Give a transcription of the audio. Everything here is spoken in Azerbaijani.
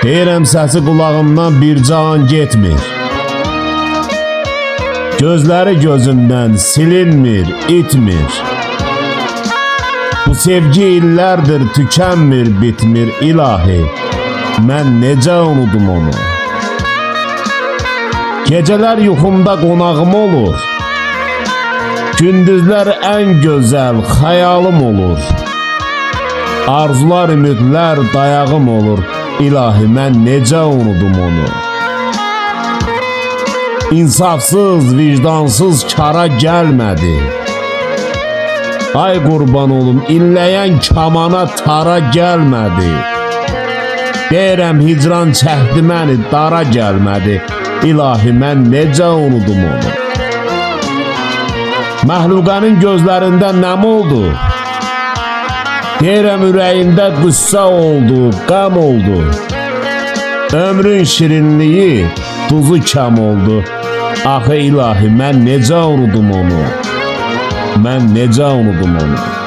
Deyirəm səsi qulağımdan bircə an getmir. Gözləri gözümdən silinmir, itmir. Bu sevgi illərdir tükənmir, bitmir ilahi. Mən necə unudum onu? Gecələr yuxumda qonağım olur. Gündüzlər ən gözəl xəyalım olur. Arzular, ümidlər dayağım olur. İlahi, mən necə unudum onu? İnsafsız, vicdansız kara gəlmədi. Ay qurban olum, inləyən kamana tara gəlmədi. Deyirəm hicran çəkdi məni, dara gəlmədi. İlahi, mən necə unudum onu? Məhlukənin gözlərində nəm oldu? Deyirəm ürəyində qüssə oldu, qəm oldu. Ömrün şirinliyi, tuzu kəm oldu. Axı ilahi, mən necə unudum onu? Mən necə unudum onu?